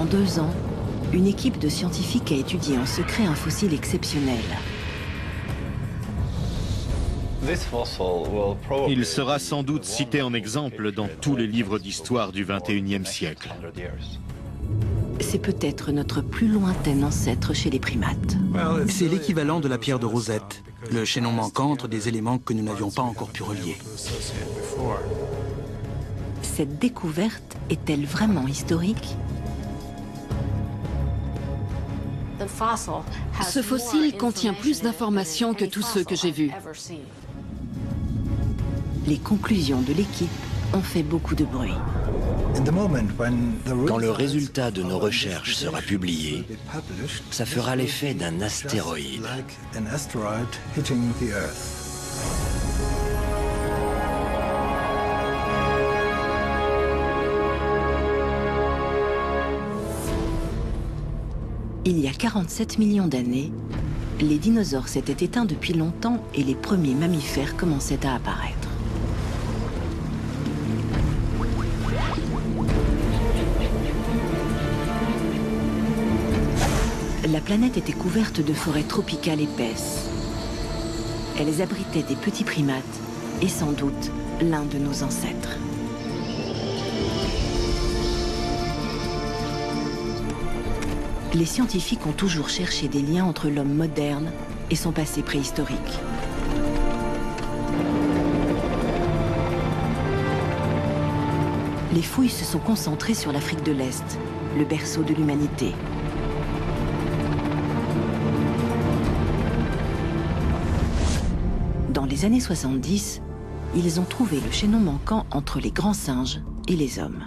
Pendant 2 ans, une équipe de scientifiques a étudié en secret un fossile exceptionnel. Il sera sans doute cité en exemple dans tous les livres d'histoire du XXIe siècle. C'est peut-être notre plus lointain ancêtre chez les primates. C'est l'équivalent de la pierre de Rosette, le chaînon manquant entre des éléments que nous n'avions pas encore pu relier. Cette découverte est-elle vraiment historique? Ce fossile contient plus d'informations que tous ceux que j'ai vus. Les conclusions de l'équipe ont fait beaucoup de bruit. Quand le résultat de nos recherches sera publié, ça fera l'effet d'un astéroïde. Il y a 47 millions d'années, les dinosaures s'étaient éteints depuis longtemps et les premiers mammifères commençaient à apparaître. La planète était couverte de forêts tropicales épaisses. Elles abritaient des petits primates et sans doute l'un de nos ancêtres. Les scientifiques ont toujours cherché des liens entre l'homme moderne et son passé préhistorique. Les fouilles se sont concentrées sur l'Afrique de l'Est, le berceau de l'humanité. Dans les années 70, ils ont trouvé le chaînon manquant entre les grands singes et les hommes.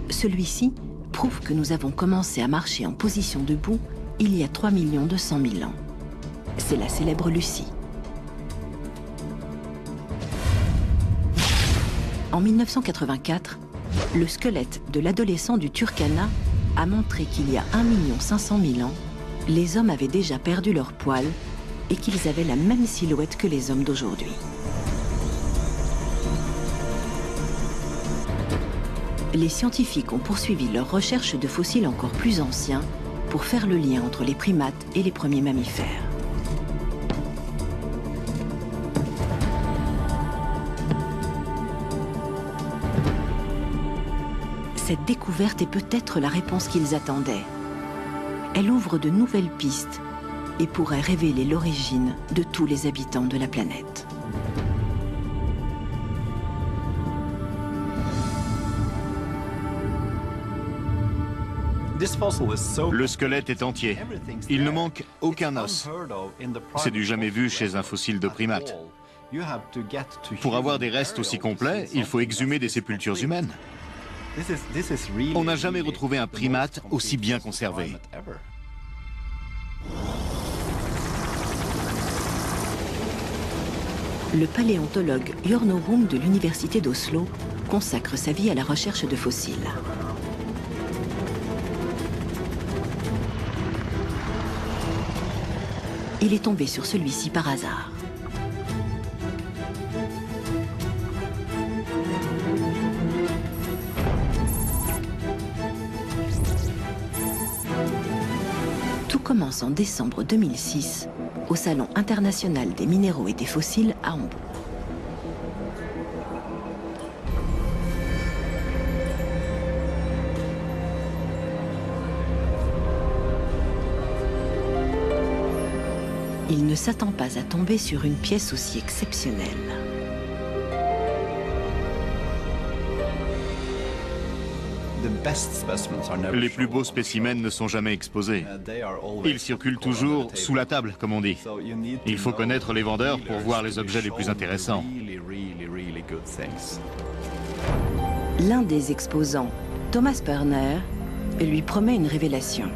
Celui-ci prouve que nous avons commencé à marcher en position debout il y a 3 200 000 ans. C'est la célèbre Lucie. En 1984, le squelette de l'adolescent du Turkana a montré qu'il y a 1 500 000 ans, les hommes avaient déjà perdu leurs poils et qu'ils avaient la même silhouette que les hommes d'aujourd'hui. Les scientifiques ont poursuivi leurs recherches de fossiles encore plus anciens pour faire le lien entre les primates et les premiers mammifères. Cette découverte est peut-être la réponse qu'ils attendaient. Elle ouvre de nouvelles pistes et pourrait révéler l'origine de tous les habitants de la planète. Le squelette est entier. Il ne manque aucun os. C'est du jamais vu chez un fossile de primate. Pour avoir des restes aussi complets, il faut exhumer des sépultures humaines. On n'a jamais retrouvé un primate aussi bien conservé. Le paléontologue Jorno Rum de l'université d'Oslo consacre sa vie à la recherche de fossiles. Il est tombé sur celui-ci par hasard. Tout commence en décembre 2006 au Salon international des minéraux et des fossiles à Hambourg. Il ne s'attend pas à tomber sur une pièce aussi exceptionnelle. Les plus beaux spécimens ne sont jamais exposés. Ils circulent toujours sous la table, comme on dit. Il faut connaître les vendeurs pour voir les objets les plus intéressants. L'un des exposants, Thomas Perner, lui promet une révélation.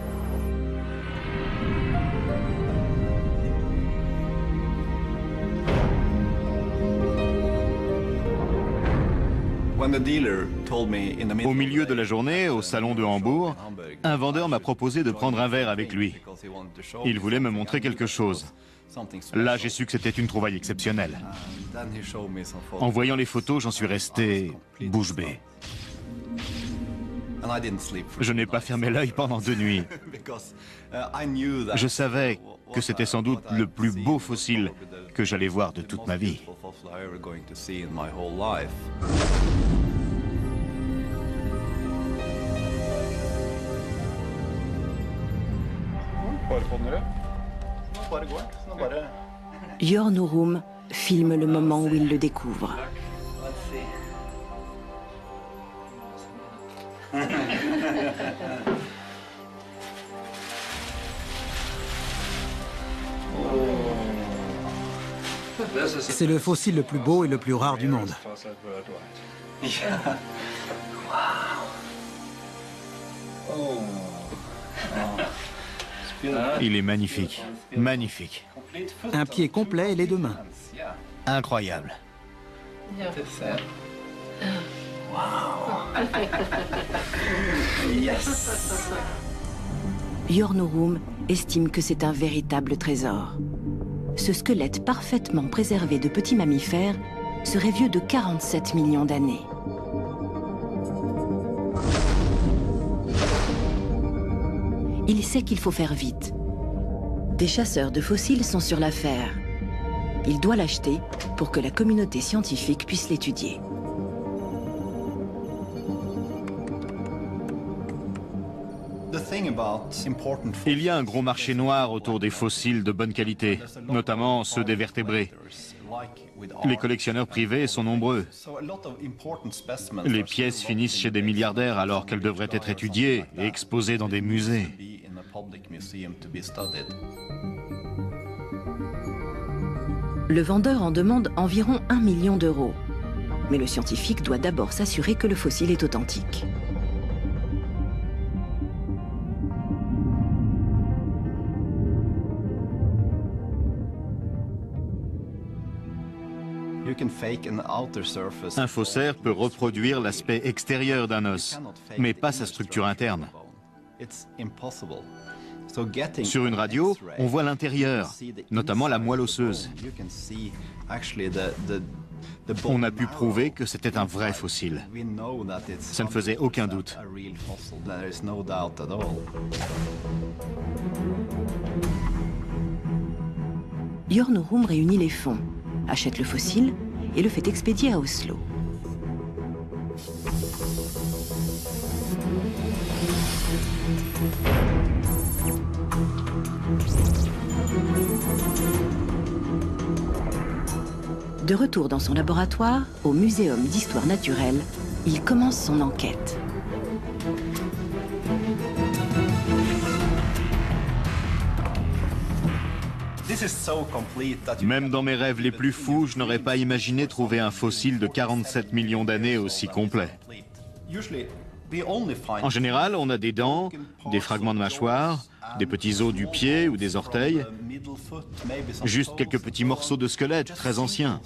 Au milieu de la journée, au salon de Hambourg, un vendeur m'a proposé de prendre un verre avec lui. Il voulait me montrer quelque chose. Là, j'ai su que c'était une trouvaille exceptionnelle. En voyant les photos, j'en suis resté bouche bée. Je n'ai pas fermé l'œil pendant 2 nuits. Je savais que c'était sans doute le plus beau fossile que j'allais voir de toute ma vie. Jörn Urum filme le moment où il le découvre. C'est le fossile le plus beau et le plus rare du monde. Il est magnifique, magnifique, Un pied complet et les 2 mains. incroyable. Jörn Urum estime que c'est un véritable trésor. Ce squelette parfaitement préservé de petits mammifères serait vieux de 47 millions d'années. Il sait qu'il faut faire vite. Des chasseurs de fossiles sont sur l'affaire. Il doit l'acheter pour que la communauté scientifique puisse l'étudier. Il y a un gros marché noir autour des fossiles de bonne qualité, notamment ceux des vertébrés. Les collectionneurs privés sont nombreux. Les pièces finissent chez des milliardaires alors qu'elles devraient être étudiées et exposées dans des musées. Le vendeur en demande environ 1 million d'euros. Mais le scientifique doit d'abord s'assurer que le fossile est authentique. Un faussaire peut reproduire l'aspect extérieur d'un os, mais pas sa structure interne. Sur une radio, on voit l'intérieur, notamment la moelle osseuse. On a pu prouver que c'était un vrai fossile. Ça ne faisait aucun doute. Jörn Urum réunit les fonds, achète le fossile et le fait expédier à Oslo. De retour dans son laboratoire, au Muséum d'histoire naturelle, il commence son enquête. Même dans mes rêves les plus fous, je n'aurais pas imaginé trouver un fossile de 47 millions d'années aussi complet. En général, on a des dents, des fragments de mâchoire, des petits os du pied ou des orteils, juste quelques petits morceaux de squelette très anciens.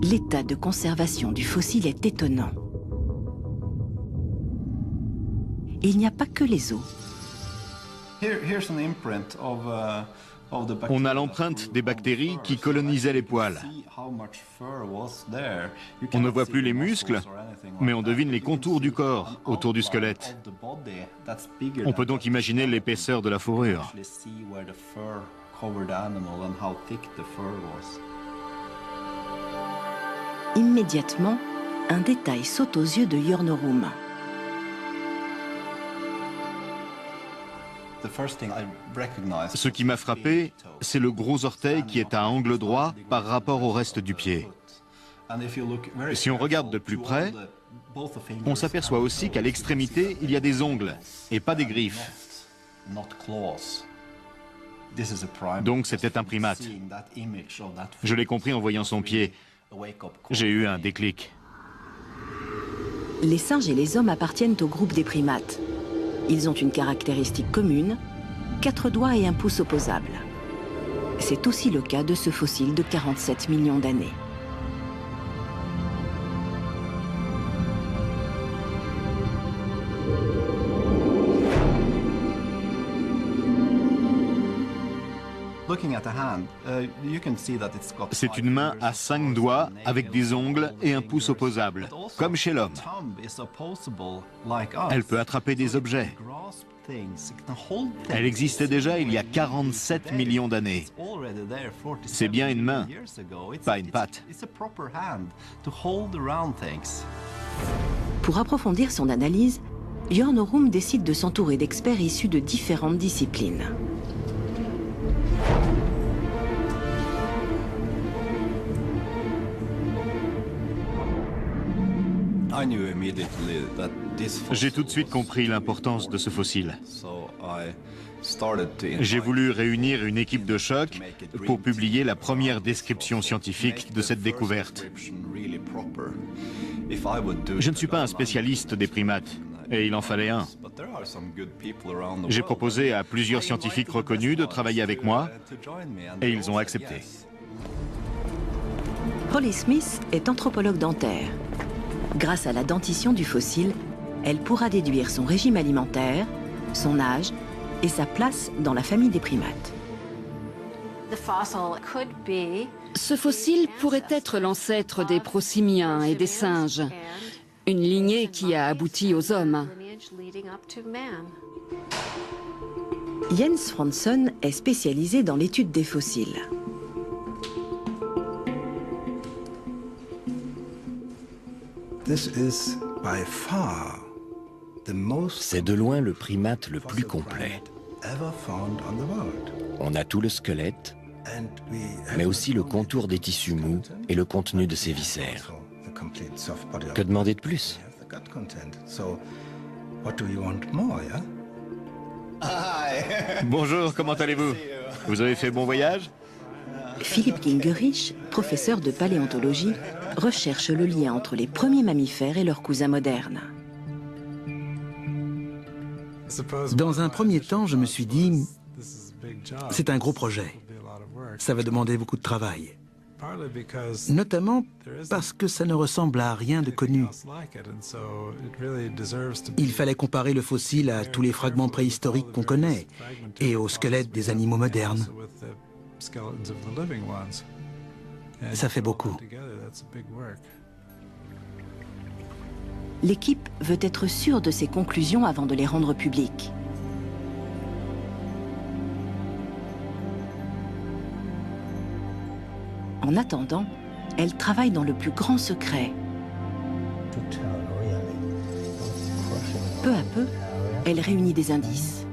L'état de conservation du fossile est étonnant. Et il n'y a pas que les os. On a l'empreinte des bactéries qui colonisaient les poils. On ne voit plus les muscles, mais on devine les contours du corps autour du squelette. On peut donc imaginer l'épaisseur de la fourrure. Immédiatement, un détail saute aux yeux de Jörn Urum. Ce qui m'a frappé, c'est le gros orteil qui est à angle droit par rapport au reste du pied. Si on regarde de plus près, on s'aperçoit aussi qu'à l'extrémité, il y a des ongles et pas des griffes. Donc c'était un primate. Je l'ai compris en voyant son pied. J'ai eu un déclic. Les singes et les hommes appartiennent au groupe des primates. Ils ont une caractéristique commune, 4 doigts et un pouce opposables. C'est aussi le cas de ce fossile de 47 millions d'années. C'est une main à 5 doigts avec des ongles et un pouce opposable, comme chez l'homme. Elle peut attraper des objets. Elle existait déjà il y a 47 millions d'années. C'est bien une main, pas une patte. Pour approfondir son analyse, Jørn Norum décide de s'entourer d'experts issus de différentes disciplines. J'ai tout de suite compris l'importance de ce fossile. J'ai voulu réunir une équipe de choc pour publier la première description scientifique de cette découverte. Je ne suis pas un spécialiste des primates, et il en fallait un. J'ai proposé à plusieurs scientifiques reconnus de travailler avec moi, et ils ont accepté. Holly Smith est anthropologue dentaire. Grâce à la dentition du fossile, elle pourra déduire son régime alimentaire, son âge et sa place dans la famille des primates. Ce fossile pourrait être l'ancêtre des prosimiens et des singes, une lignée qui a abouti aux hommes. Jens Franson est spécialisé dans l'étude des fossiles. C'est de loin le primate le plus complet. On a tout le squelette, mais aussi le contour des tissus mous et le contenu de ses viscères. Que demander de plus? Bonjour, comment allez-vous? Vous avez fait bon voyage? Philippe Gingerich, professeur de paléontologie, recherche le lien entre les premiers mammifères et leurs cousins modernes. Dans un premier temps, je me suis dit, c'est un gros projet. Ça va demander beaucoup de travail. Notamment parce que ça ne ressemble à rien de connu. Il fallait comparer le fossile à tous les fragments préhistoriques qu'on connaît et aux squelettes des animaux modernes. Ça fait beaucoup. L'équipe veut être sûre de ses conclusions avant de les rendre publiques. En attendant, elle travaille dans le plus grand secret. Peu à peu, elle réunit des indices.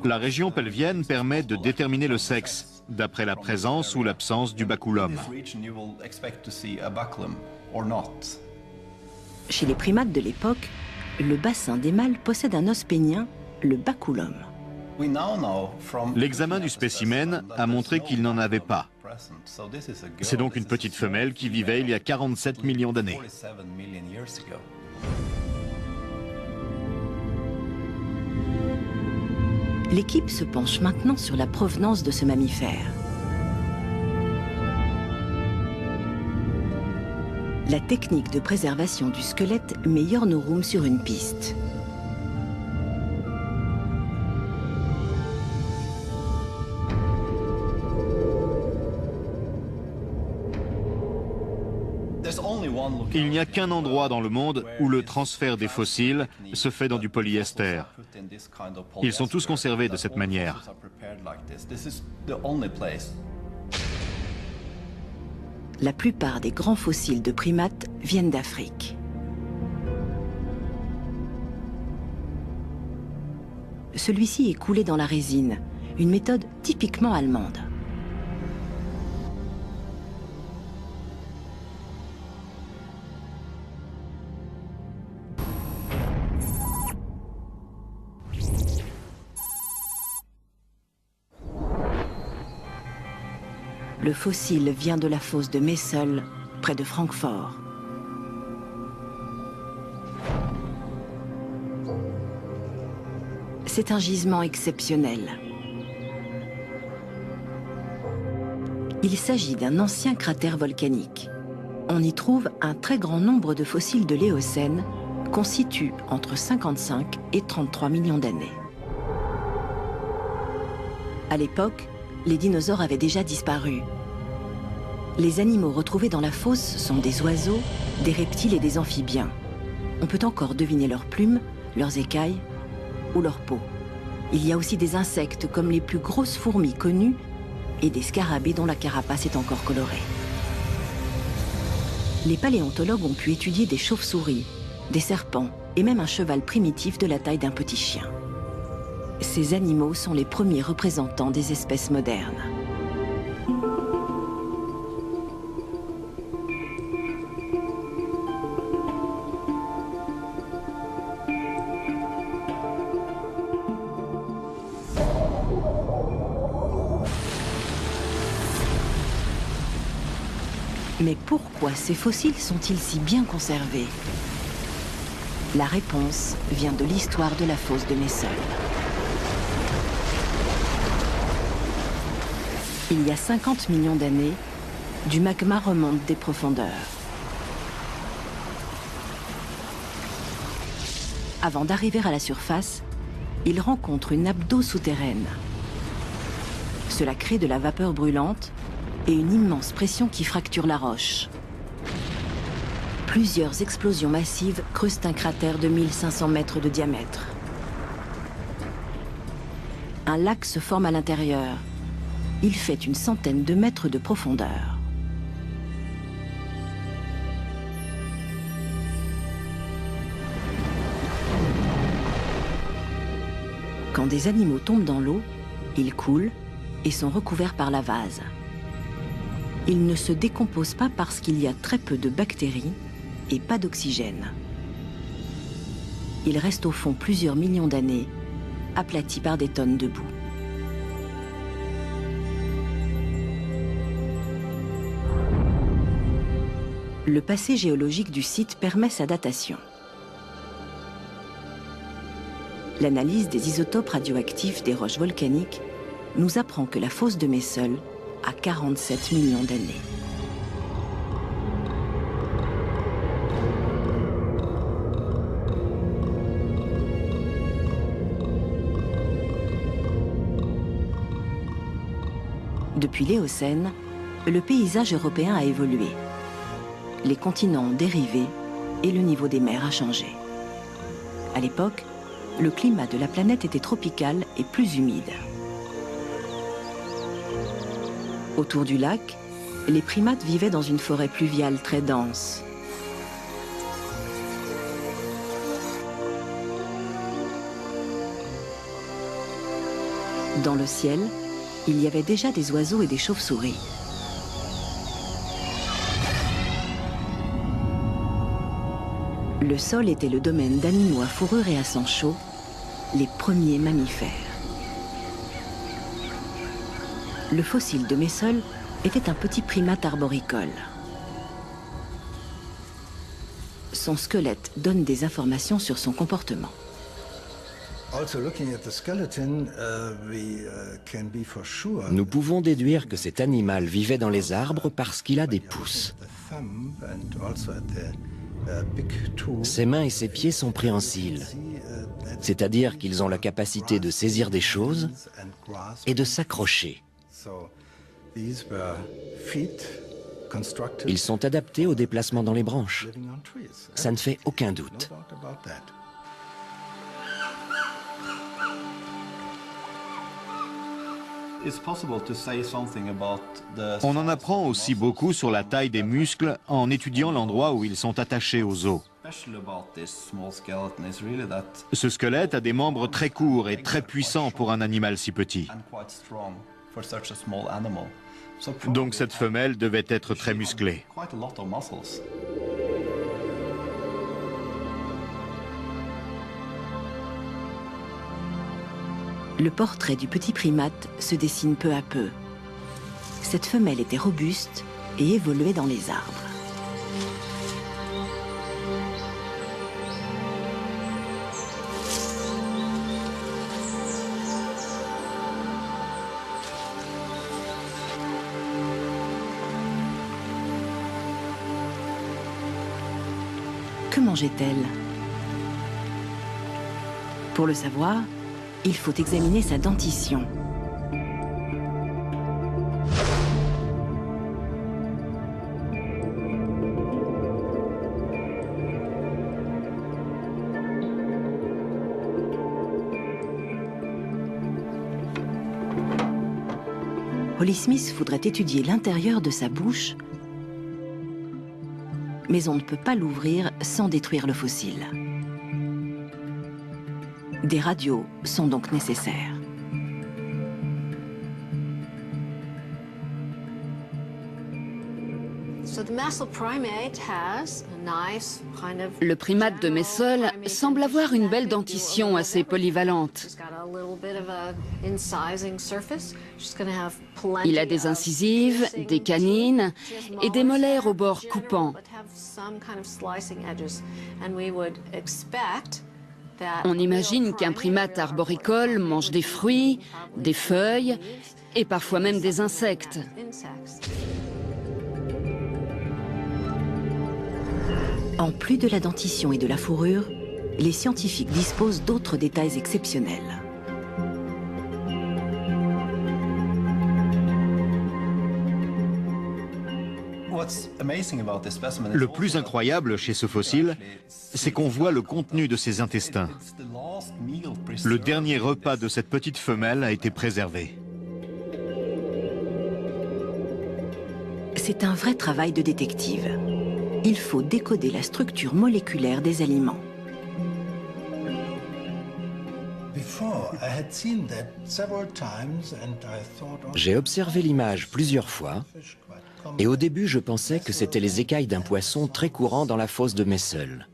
La région pelvienne permet de déterminer le sexe, d'après la présence ou l'absence du baculum. Chez les primates de l'époque, le bassin des mâles possède un os pénien, le baculum. L'examen du spécimen a montré qu'il n'en avait pas. C'est donc une petite femelle qui vivait il y a 47 millions d'années. L'équipe se penche maintenant sur la provenance de ce mammifère. La technique de préservation du squelette met Jørn Norum sur une piste. Il n'y a qu'un endroit dans le monde où le transfert des fossiles se fait dans du polyester. Ils sont tous conservés de cette manière. La plupart des grands fossiles de primates viennent d'Afrique. Celui-ci est coulé dans la résine, une méthode typiquement allemande. Le fossile vient de la fosse de Messel, près de Francfort. C'est un gisement exceptionnel. Il s'agit d'un ancien cratère volcanique. On y trouve un très grand nombre de fossiles de l'Éocène, qu'on situe entre 55 et 33 millions d'années. À l'époque, les dinosaures avaient déjà disparu. Les animaux retrouvés dans la fosse sont des oiseaux, des reptiles et des amphibiens. On peut encore deviner leurs plumes, leurs écailles ou leur peau. Il y a aussi des insectes comme les plus grosses fourmis connues et des scarabées dont la carapace est encore colorée. Les paléontologues ont pu étudier des chauves-souris, des serpents et même un cheval primitif de la taille d'un petit chien. Ces animaux sont les premiers représentants des espèces modernes. Mais pourquoi ces fossiles sont-ils si bien conservés? La réponse vient de l'histoire de la fosse de Messel. Il y a 50 millions d'années, du magma remonte des profondeurs. Avant d'arriver à la surface, il rencontre une nappe d'eau souterraine. Cela crée de la vapeur brûlante et une immense pression qui fracture la roche. Plusieurs explosions massives creusent un cratère de 1500 mètres de diamètre. Un lac se forme à l'intérieur. Il fait une centaine de mètres de profondeur. Quand des animaux tombent dans l'eau, ils coulent et sont recouverts par la vase. Ils ne se décomposent pas parce qu'il y a très peu de bactéries et pas d'oxygène. Ils restent au fond plusieurs millions d'années, aplatis par des tonnes de boue. Le passé géologique du site permet sa datation. L'analyse des isotopes radioactifs des roches volcaniques nous apprend que la fosse de Messel a 47 millions d'années. Depuis l'Éocène, le paysage européen a évolué. Les continents ont dérivé et le niveau des mers a changé. À l'époque, le climat de la planète était tropical et plus humide. Autour du lac, les primates vivaient dans une forêt pluviale très dense. Dans le ciel, il y avait déjà des oiseaux et des chauves-souris. Le sol était le domaine d'animaux à fourrure et à sang chaud, les premiers mammifères. Le fossile de Messel était un petit primate arboricole. Son squelette donne des informations sur son comportement. Nous pouvons déduire que cet animal vivait dans les arbres parce qu'il a des pouces. Ses mains et ses pieds sont préhensiles, c'est-à-dire qu'ils ont la capacité de saisir des choses et de s'accrocher. Ils sont adaptés au déplacement dans les branches. Ça ne fait aucun doute. On en apprend aussi beaucoup sur la taille des muscles en étudiant l'endroit où ils sont attachés aux os. Ce squelette a des membres très courts et très puissants pour un animal si petit. Donc cette femelle devait être très musclée. Le portrait du petit primate se dessine peu à peu. Cette femelle était robuste et évoluait dans les arbres. Que mangeait-elle? Pour le savoir, il faut examiner sa dentition. Holly Smith voudrait étudier l'intérieur de sa bouche, mais on ne peut pas l'ouvrir sans détruire le fossile. Des radios sont donc nécessaires. Le primate de Messel semble avoir une belle dentition assez polyvalente. Il a des incisives, des canines et des molaires aux bords coupants. On imagine qu'un primate arboricole mange des fruits, des feuilles et parfois même des insectes. En plus de la dentition et de la fourrure, les scientifiques disposent d'autres détails exceptionnels. Le plus incroyable chez ce fossile, c'est qu'on voit le contenu de ses intestins. Le dernier repas de cette petite femelle a été préservé. C'est un vrai travail de détective. Il faut décoder la structure moléculaire des aliments. J'ai observé l'image plusieurs fois, et au début je pensais que c'était les écailles d'un poisson très courant dans la fosse de Messel.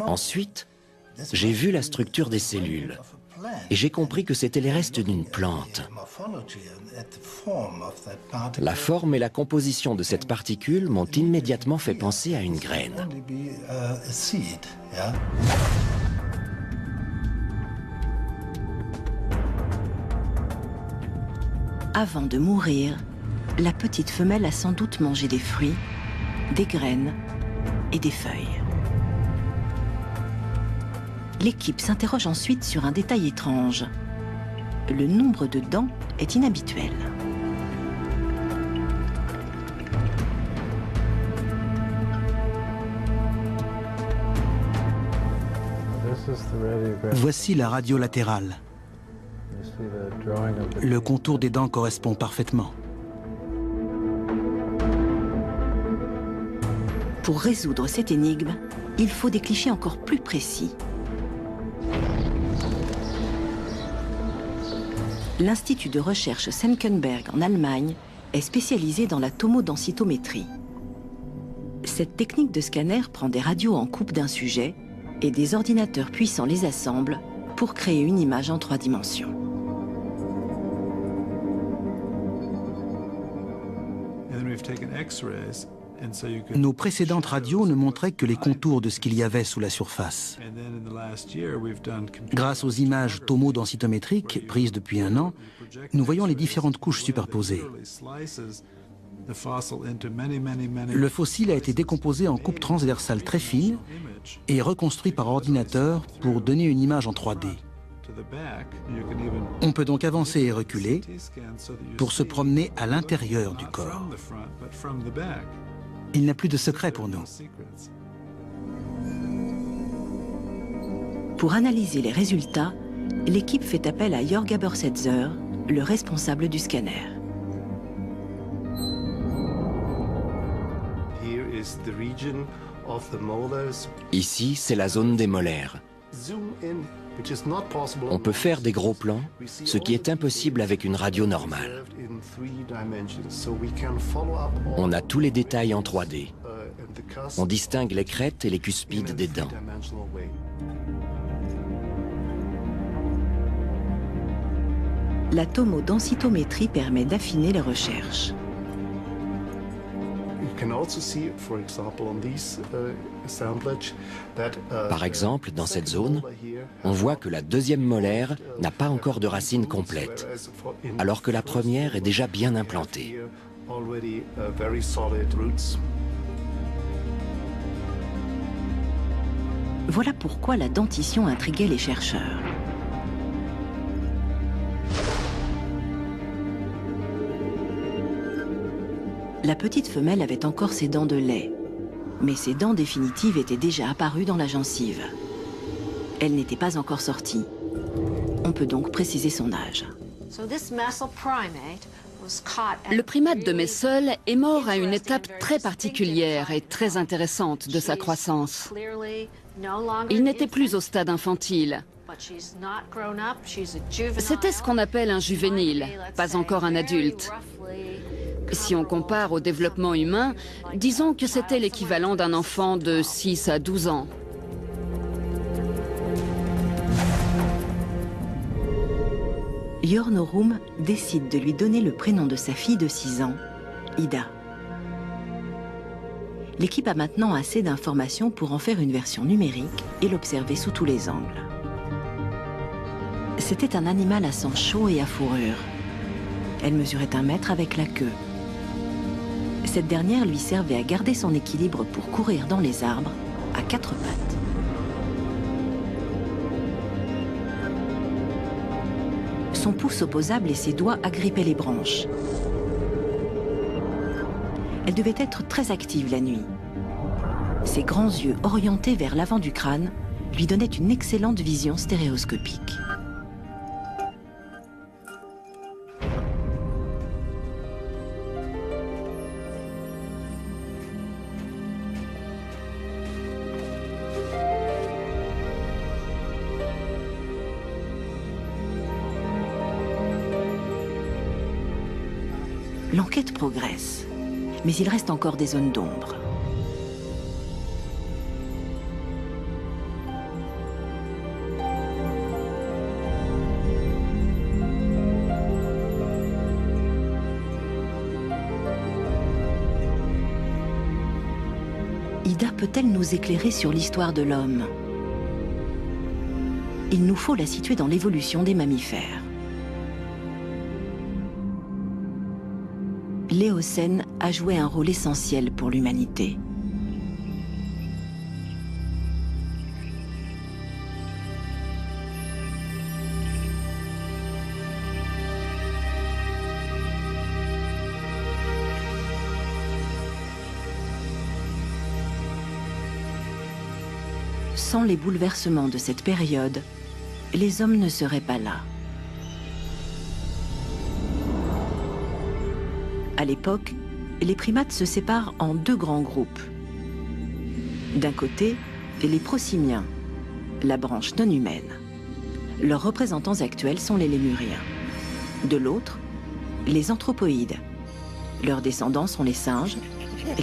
Ensuite, j'ai vu la structure des cellules, et j'ai compris que c'était les restes d'une plante. La forme et la composition de cette particule m'ont immédiatement fait penser à une graine. Avant de mourir, la petite femelle a sans doute mangé des fruits, des graines et des feuilles. L'équipe s'interroge ensuite sur un détail étrange. Le nombre de dents est inhabituel. Voici la radio latérale. Le contour des dents correspond parfaitement. Pour résoudre cette énigme, il faut des clichés encore plus précis. L'Institut de recherche Senckenberg en Allemagne est spécialisé dans la tomodensitométrie. Cette technique de scanner prend des radios en coupe d'un sujet et des ordinateurs puissants les assemblent pour créer une image en 3 dimensions. Nos précédentes radios ne montraient que les contours de ce qu'il y avait sous la surface. Grâce aux images tomodensitométriques prises depuis un an, nous voyons les différentes couches superposées. Le fossile a été décomposé en coupes transversales très fines et reconstruit par ordinateur pour donner une image en 3D. On peut donc avancer et reculer pour se promener à l'intérieur du corps. Il n'y a plus de secret pour nous. Pour analyser les résultats, l'équipe fait appel à Jörg Abersetzer, le responsable du scanner. Ici, c'est la zone des molaires. On peut faire des gros plans, ce qui est impossible avec une radio normale. On a tous les détails en 3D. On distingue les crêtes et les cuspides des dents. La tomodensitométrie permet d'affiner les recherches. Par exemple, dans cette zone, on voit que la deuxième molaire n'a pas encore de racine complète, alors que la première est déjà bien implantée. Voilà pourquoi la dentition intriguait les chercheurs. La petite femelle avait encore ses dents de lait, mais ses dents définitives étaient déjà apparues dans la gencive. Elle n'était pas encore sortie. On peut donc préciser son âge. Le primate de Messel est mort à une étape très particulière et très intéressante de sa croissance. Il n'était plus au stade infantile. C'était ce qu'on appelle un juvénile, pas encore un adulte. Si on compare au développement humain, disons que c'était l'équivalent d'un enfant de 6 à 12 ans. Jörn Orum décide de lui donner le prénom de sa fille de 6 ans, Ida. L'équipe a maintenant assez d'informations pour en faire une version numérique et l'observer sous tous les angles. C'était un animal à sang chaud et à fourrure. Elle mesurait 1 mètre avec la queue. Cette dernière lui servait à garder son équilibre pour courir dans les arbres à 4 pattes. Son pouce opposable et ses doigts agrippaient les branches. Elle devait être très active la nuit. Ses grands yeux orientés vers l'avant du crâne lui donnaient une excellente vision stéréoscopique. L'enquête progresse, mais il reste encore des zones d'ombre. Ida peut-elle nous éclairer sur l'histoire de l'homme? Il nous faut la situer dans l'évolution des mammifères. L'Éocène a joué un rôle essentiel pour l'humanité. Sans les bouleversements de cette période, les hommes ne seraient pas là. À l'époque, les primates se séparent en 2 grands groupes. D'un côté, les prosimiens, la branche non humaine. Leurs représentants actuels sont les lémuriens. De l'autre, les anthropoïdes. Leurs descendants sont les singes,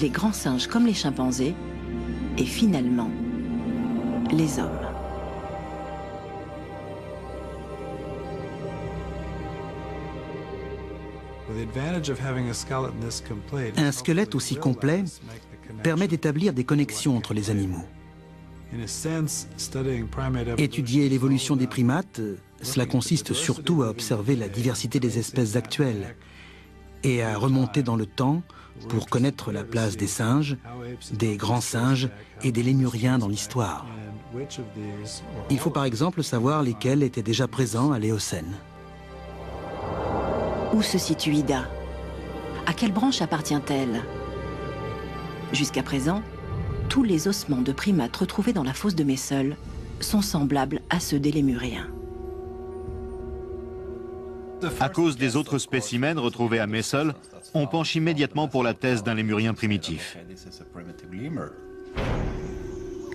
les grands singes comme les chimpanzés, et finalement, les hommes. Un squelette aussi complet permet d'établir des connexions entre les animaux. Étudier l'évolution des primates, cela consiste surtout à observer la diversité des espèces actuelles et à remonter dans le temps pour connaître la place des singes, des grands singes et des lémuriens dans l'histoire. Il faut par exemple savoir lesquels étaient déjà présents à l'Éocène. Où se situe Ida? À quelle branche appartient-elle? Jusqu'à présent, tous les ossements de primates retrouvés dans la fosse de Messel sont semblables à ceux des lémuriens. À cause des autres spécimens retrouvés à Messel, on penche immédiatement pour la thèse d'un lémurien primitif.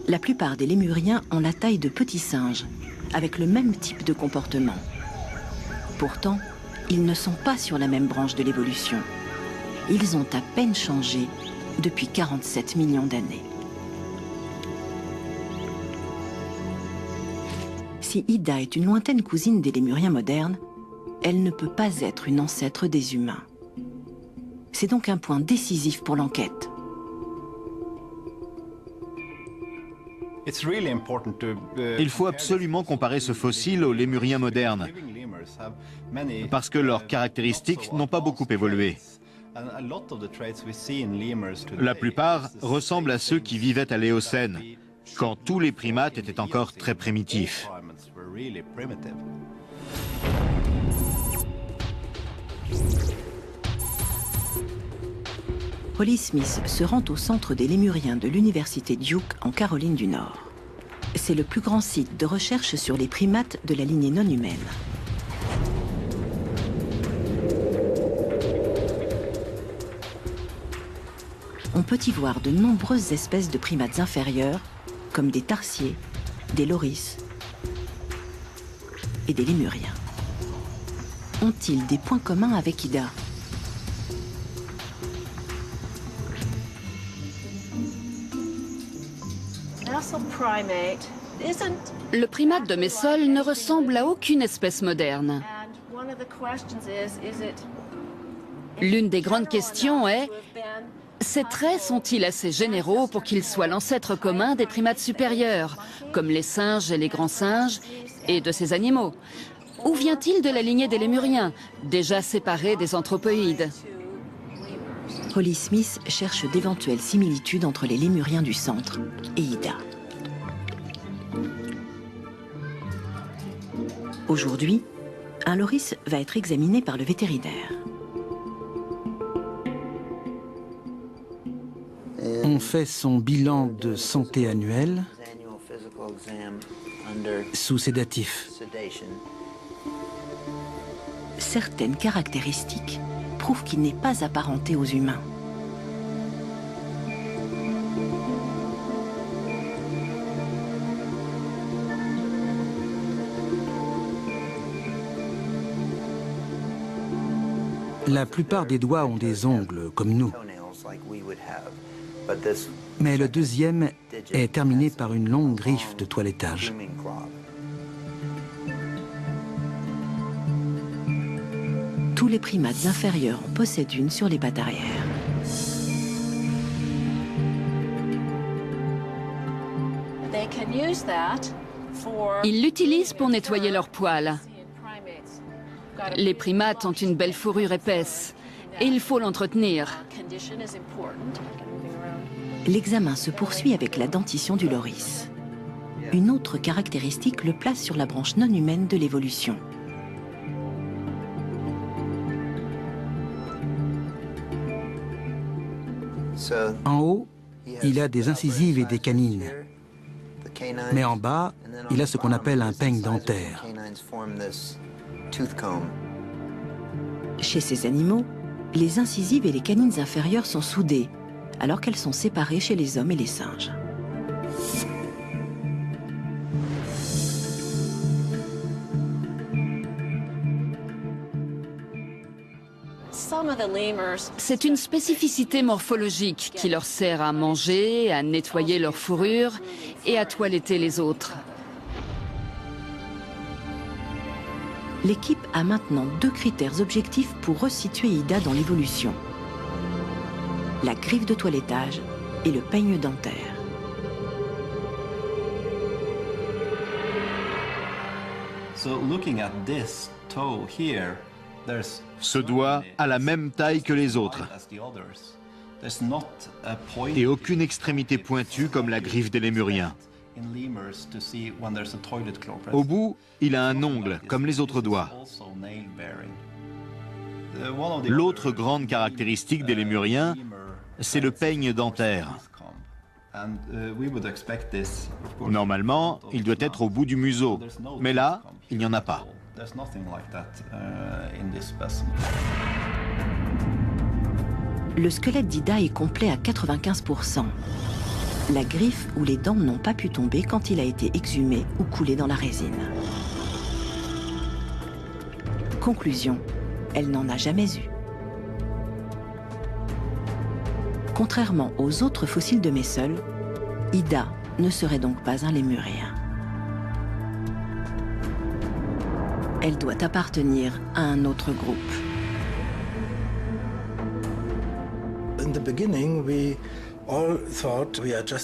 La plupart des lémuriens ont la taille de petits singes, avec le même type de comportement. Pourtant, ils ne sont pas sur la même branche de l'évolution. Ils ont à peine changé depuis 47 millions d'années. Si Ida est une lointaine cousine des lémuriens modernes, elle ne peut pas être une ancêtre des humains. C'est donc un point décisif pour l'enquête. Il faut absolument comparer ce fossile aux lémuriens modernes, parce que leurs caractéristiques n'ont pas beaucoup évolué. La plupart ressemblent à ceux qui vivaient à l'Éocène, quand tous les primates étaient encore très primitifs. Holly Smith se rend au centre des lémuriens de l'université Duke en Caroline du Nord. C'est le plus grand site de recherche sur les primates de la lignée non humaine. On peut y voir de nombreuses espèces de primates inférieurs, comme des tarsiers, des loris et des lémuriens. Ont-ils des points communs avec Ida ? Le primate de Messol ne ressemble à aucune espèce moderne. L'une des grandes questions est: ces traits sont-ils assez généraux pour qu'ils soient l'ancêtre commun des primates supérieurs, comme les singes et les grands singes, et de ces animaux? Ou vient-il de la lignée des lémuriens, déjà séparés des anthropoïdes? Holly Smith cherche d'éventuelles similitudes entre les lémuriens du centre et Ida. Aujourd'hui, un loris va être examiné par le vétérinaire. On fait son bilan de santé annuel sous sédatif. Certaines caractéristiques prouvent qu'il n'est pas apparenté aux humains. La plupart des doigts ont des ongles, comme nous. Mais le deuxième est terminé par une longue griffe de toilettage. Tous les primates inférieurs en possèdent une sur les pattes arrière. Ils l'utilisent pour nettoyer leurs poils. Les primates ont une belle fourrure épaisse et il faut l'entretenir. L'examen se poursuit avec la dentition du loris. Une autre caractéristique le place sur la branche non humaine de l'évolution. En haut, il a des incisives et des canines. Mais en bas, il a ce qu'on appelle un peigne dentaire. Chez ces animaux, les incisives et les canines inférieures sont soudées, alors qu'elles sont séparées chez les hommes et les singes. C'est une spécificité morphologique qui leur sert à manger, à nettoyer leur fourrure et à toiletter les autres. L'équipe a maintenant deux critères objectifs pour resituer Ida dans l'évolution: la griffe de toilettage et le peigne dentaire. Ce doigt a la même taille que les autres et aucune extrémité pointue comme la griffe des lémuriens. Au bout, il a un ongle comme les autres doigts. L'autre grande caractéristique des lémuriens, c'est le peigne dentaire. Normalement, il doit être au bout du museau, mais là, il n'y en a pas. Le squelette d'Ida est complet à 95%. La griffe ou les dents n'ont pas pu tomber quand il a été exhumé ou coulé dans la résine. Conclusion, elle n'en a jamais eu. Contrairement aux autres fossiles de Messol, Ida ne serait donc pas un lémurien. Elle doit appartenir à un autre groupe.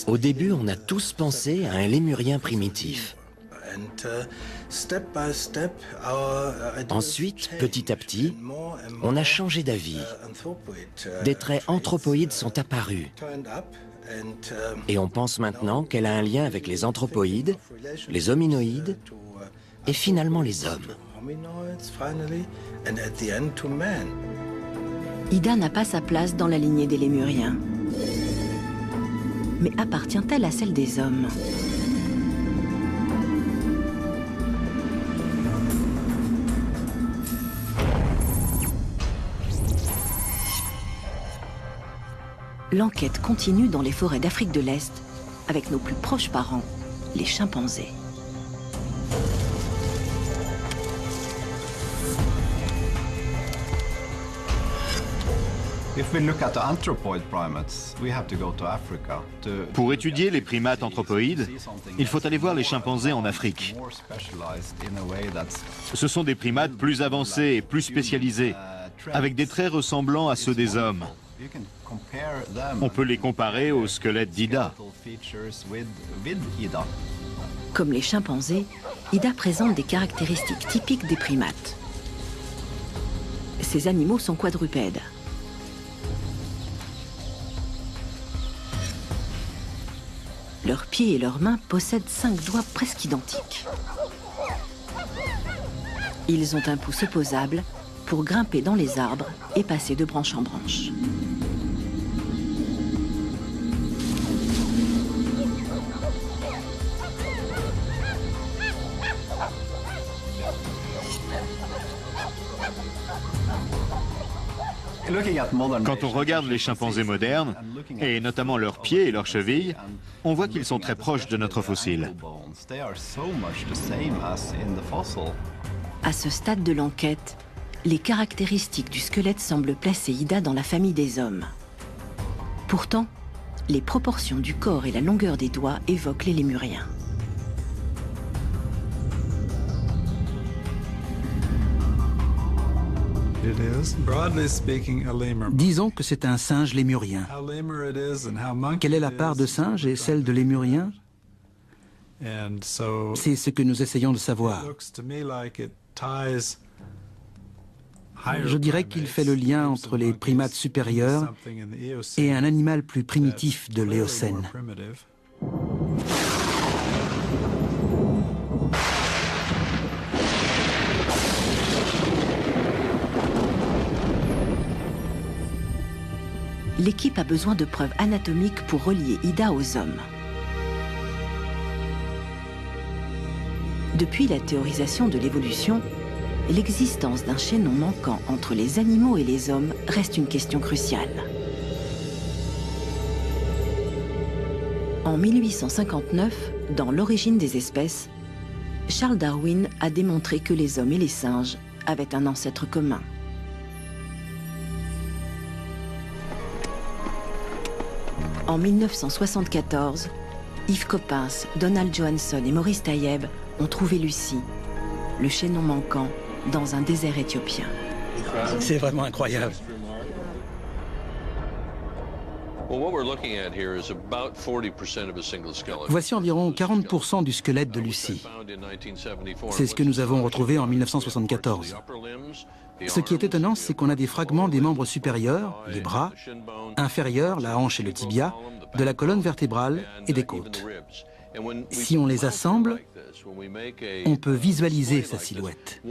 Au début, on a tous pensé à un lémurien primitif. Ensuite, petit à petit, on a changé d'avis. Des traits anthropoïdes sont apparus. Et on pense maintenant qu'elle a un lien avec les anthropoïdes, les hominoïdes et finalement les hommes. Ida n'a pas sa place dans la lignée des Lémuriens. Mais appartient-elle à celle des hommes? L'enquête continue dans les forêts d'Afrique de l'Est avec nos plus proches parents, les chimpanzés. Pour étudier les primates anthropoïdes, il faut aller voir les chimpanzés en Afrique. Ce sont des primates plus avancés et plus spécialisés, avec des traits ressemblant à ceux des hommes. On peut les comparer au squelette d'Ida. Comme les chimpanzés, Ida présente des caractéristiques typiques des primates. Ces animaux sont quadrupèdes. Leurs pieds et leurs mains possèdent 5 doigts presque identiques. Ils ont un pouce opposable pour grimper dans les arbres et passer de branche en branche. Quand on regarde les chimpanzés modernes, et notamment leurs pieds et leurs chevilles, on voit qu'ils sont très proches de notre fossile. À ce stade de l'enquête, les caractéristiques du squelette semblent placer Ida dans la famille des hommes. Pourtant, les proportions du corps et la longueur des doigts évoquent les lémuriens. Disons que c'est un singe lémurien. Quelle est la part de singe et celle de lémurien? C'est ce que nous essayons de savoir. Je dirais qu'il fait le lien entre les primates supérieurs et un animal plus primitif de l'Éocène. L'équipe a besoin de preuves anatomiques pour relier Ida aux hommes. Depuis la théorisation de l'évolution, l'existence d'un chaînon manquant entre les animaux et les hommes reste une question cruciale. En 1859, dans L'origine des espèces, Charles Darwin a démontré que les hommes et les singes avaient un ancêtre commun. En 1974, Yves Coppens, Donald Johanson et Maurice Tayeb ont trouvé Lucie, le chaînon manquant, dans un désert éthiopien. C'est vraiment incroyable. Voici environ 40% du squelette de Lucie. C'est ce que nous avons retrouvé en 1974. Ce qui est étonnant, c'est qu'on a des fragments des membres supérieurs, les bras, inférieurs, la hanche et le tibia, de la colonne vertébrale et des côtes. Si on les assemble, on peut visualiser sa silhouette.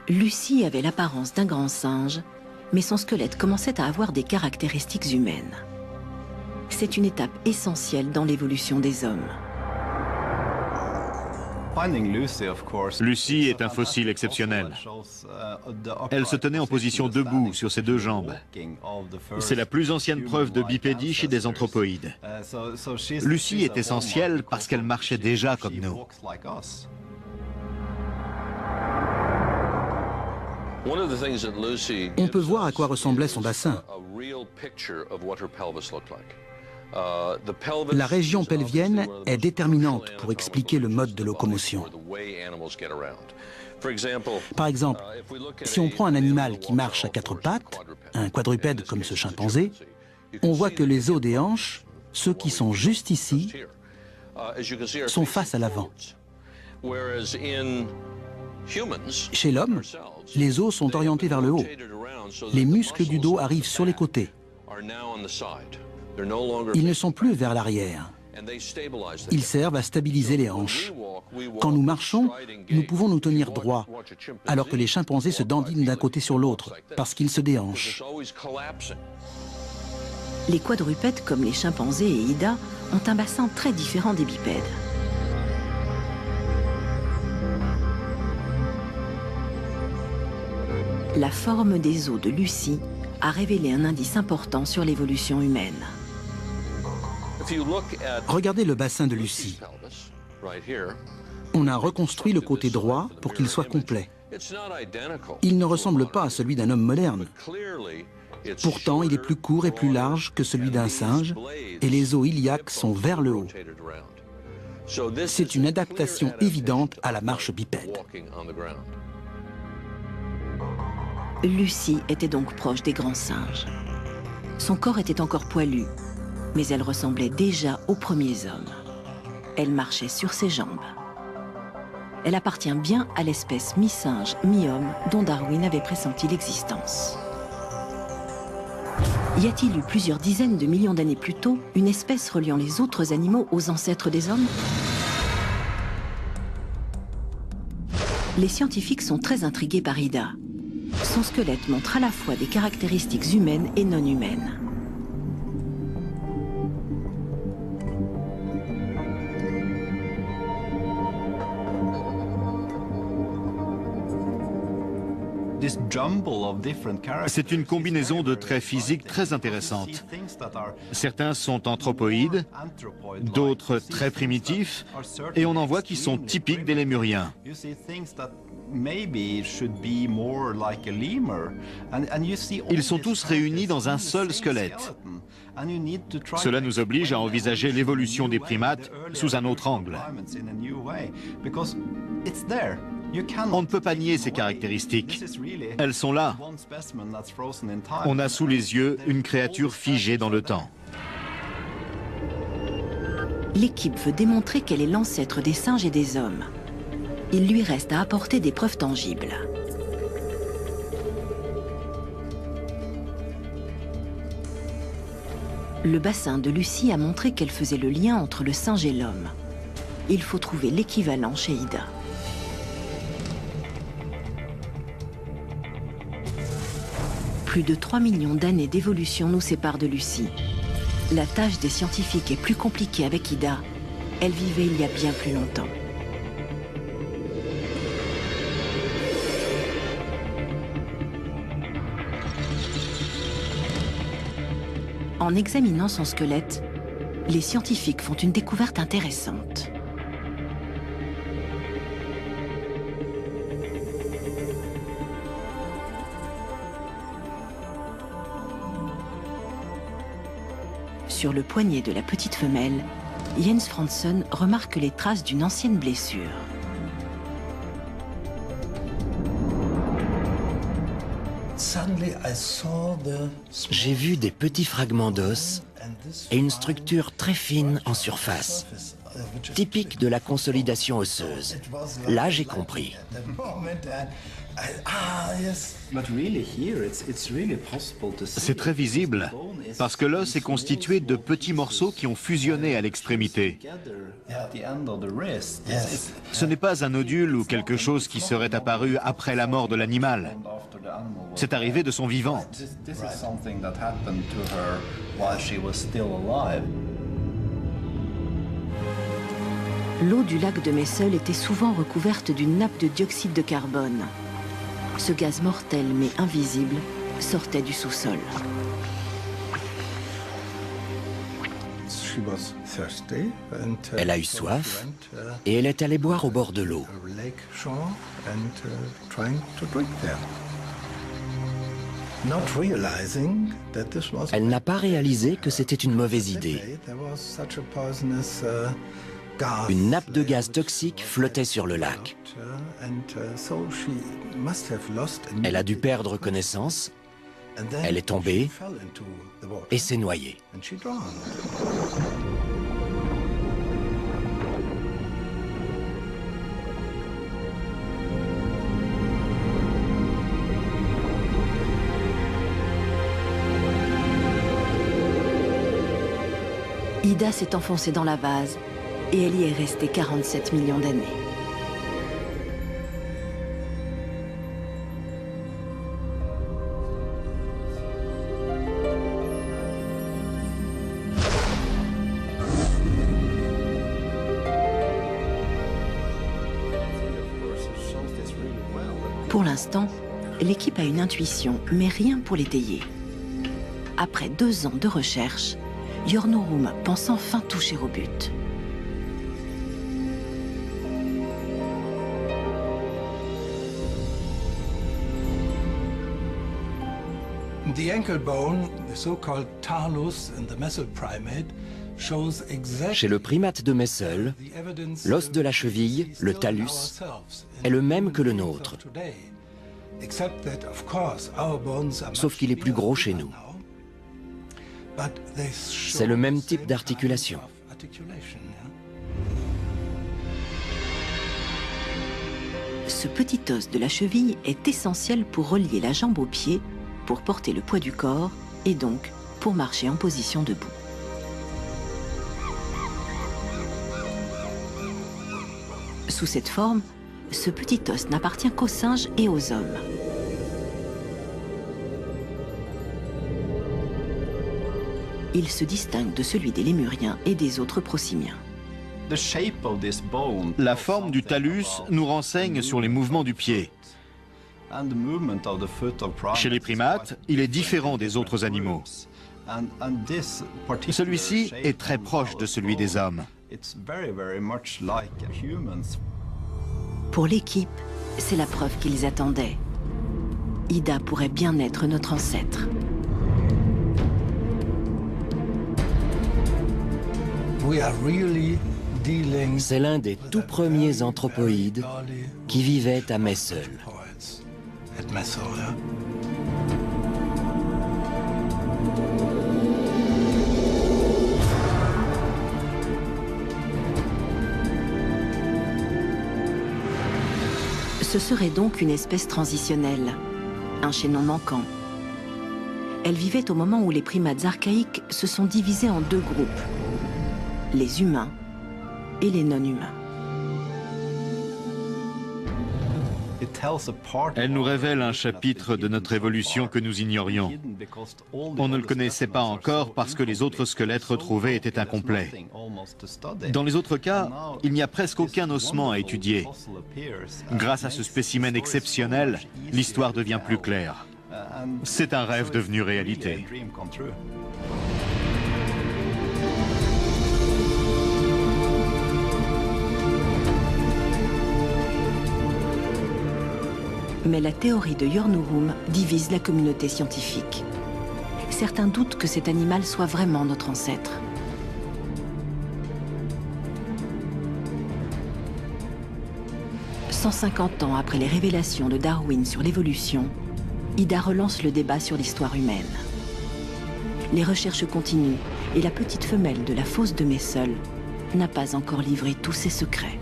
Lucie avait l'apparence d'un grand singe, mais son squelette commençait à avoir des caractéristiques humaines. C'est une étape essentielle dans l'évolution des hommes. Lucie est un fossile exceptionnel. Elle se tenait en position debout sur ses 2 jambes. C'est la plus ancienne preuve de bipédie chez des anthropoïdes. Lucie est essentielle parce qu'elle marchait déjà comme nous. On peut voir à quoi ressemblait son bassin. La région pelvienne est déterminante pour expliquer le mode de locomotion. Par exemple, si on prend un animal qui marche à 4 pattes, un quadrupède comme ce chimpanzé, on voit que les os des hanches Ceux qui sont juste ici sont face à l'avant. Chez l'homme, les os sont orientés vers le haut. Les muscles du dos arrivent sur les côtés. Ils ne sont plus vers l'arrière. Ils servent à stabiliser les hanches. Quand nous marchons, nous pouvons nous tenir droit, alors que les chimpanzés se dandinent d'un côté sur l'autre, parce qu'ils se déhanchent. Les quadrupèdes, comme les chimpanzés et Ida, ont un bassin très différent des bipèdes. La forme des os de Lucy a révélé un indice important sur l'évolution humaine. Regardez le bassin de Lucy. On a reconstruit le côté droit pour qu'il soit complet. Il ne ressemble pas à celui d'un homme moderne. Pourtant, il est plus court et plus large que celui d'un singe, et les os iliaques sont vers le haut. C'est une adaptation évidente à la marche bipède. Lucy était donc proche des grands singes. Son corps était encore poilu, mais elle ressemblait déjà aux premiers hommes. Elle marchait sur ses jambes. Elle appartient bien à l'espèce mi-singe, mi-homme dont Darwin avait pressenti l'existence. Y a-t-il eu plusieurs dizaines de millions d'années plus tôt une espèce reliant les autres animaux aux ancêtres des hommes? Les scientifiques sont très intrigués par Ida. Son squelette montre à la fois des caractéristiques humaines et non humaines. C'est une combinaison de traits physiques très intéressante. Certains sont anthropoïdes, d'autres très primitifs, et on en voit qui sont typiques des lémuriens. Ils sont tous réunis dans un seul squelette. Cela nous oblige à envisager l'évolution des primates sous un autre angle. On ne peut pas nier ces caractéristiques. Elles sont là. On a sous les yeux une créature figée dans le temps. L'équipe veut démontrer qu'elle est l'ancêtre des singes et des hommes. Il lui reste à apporter des preuves tangibles. Le bassin de Lucy a montré qu'elle faisait le lien entre le singe et l'homme. Il faut trouver l'équivalent chez Ida. Plus de 3 millions d'années d'évolution nous séparent de Lucy. La tâche des scientifiques est plus compliquée avec Ida. Elle vivait il y a bien plus longtemps. En examinant son squelette, les scientifiques font une découverte intéressante. Sur le poignet de la petite femelle, Jens Franzen remarque les traces d'une ancienne blessure. J'ai vu des petits fragments d'os et une structure très fine en surface, typique de la consolidation osseuse. Là, j'ai compris. C'est très visible, parce que l'os est constitué de petits morceaux qui ont fusionné à l'extrémité. Ce n'est pas un nodule ou quelque chose qui serait apparu après la mort de l'animal. C'est arrivé de son vivant. L'eau du lac de Messel était souvent recouverte d'une nappe de dioxyde de carbone. Ce gaz mortel mais invisible sortait du sous-sol. Elle a eu soif et elle est allée boire au bord de l'eau. Elle n'a pas réalisé que c'était une mauvaise idée. Une nappe de gaz toxique flottait sur le lac. Elle a dû perdre connaissance Elle est tombée et s'est noyée. Ida s'est enfoncée dans la vase et elle y est restée 47 millions d'années. Pour l'instant, l'équipe a une intuition, mais rien pour l'étayer. Après 2 ans de recherche, Yornorum pense enfin toucher au but. The ankle bone, the so-called talus in the mesoprimate, shows exactly Chez le primate de Messel, the evidence l'os de la cheville, le talus, est le même que le nôtre. Sauf qu'il est plus gros chez nous. C'est le même type d'articulation. Ce petit os de la cheville est essentiel pour relier la jambe au pied, pour porter le poids du corps et donc pour marcher en position debout. Sous cette forme, ce petit os n'appartient qu'aux singes et aux hommes. Il se distingue de celui des lémuriens et des autres prosimiens. La forme du talus nous renseigne sur les mouvements du pied. Chez les primates, il est différent des autres animaux. Celui-ci est très proche de celui des hommes. Pour l'équipe, c'est la preuve qu'ils attendaient. Ida pourrait bien être notre ancêtre. C'est l'un des tout premiers anthropoïdes qui vivaient à Messel. Ce serait donc une espèce transitionnelle, un chaînon manquant. Elle vivait au moment où les primates archaïques se sont divisés en 2 groupes, les humains et les non-humains. Elle nous révèle un chapitre de notre évolution que nous ignorions. On ne le connaissait pas encore parce que les autres squelettes retrouvés étaient incomplets. Dans les autres cas, il n'y a presque aucun ossement à étudier. Grâce à ce spécimen exceptionnel, l'histoire devient plus claire. C'est un rêve devenu réalité. Mais la théorie de Yornorum divise la communauté scientifique. Certains doutent que cet animal soit vraiment notre ancêtre. « 150 ans après les révélations de Darwin sur l'évolution, Ida relance le débat sur l'histoire humaine. Les recherches continuent et la petite femelle de la fosse de Messel n'a pas encore livré tous ses secrets.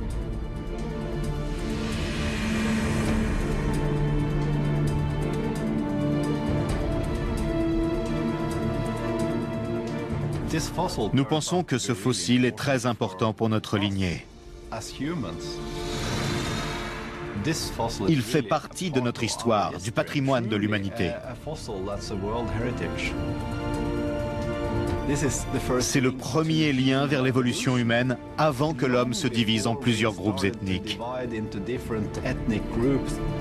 Nous pensons que ce fossile est très important pour notre lignée. Il fait partie de notre histoire, du patrimoine de l'humanité. C'est le premier lien vers l'évolution humaine avant que l'homme se divise en plusieurs groupes ethniques.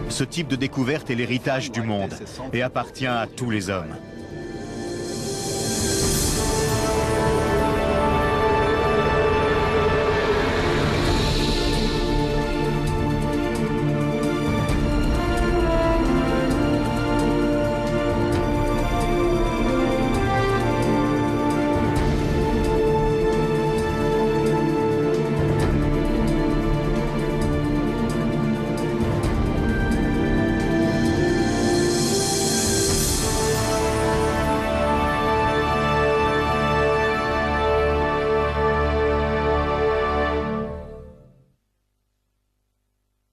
Ce type de découverte est l'héritage du monde et appartient à tous les hommes.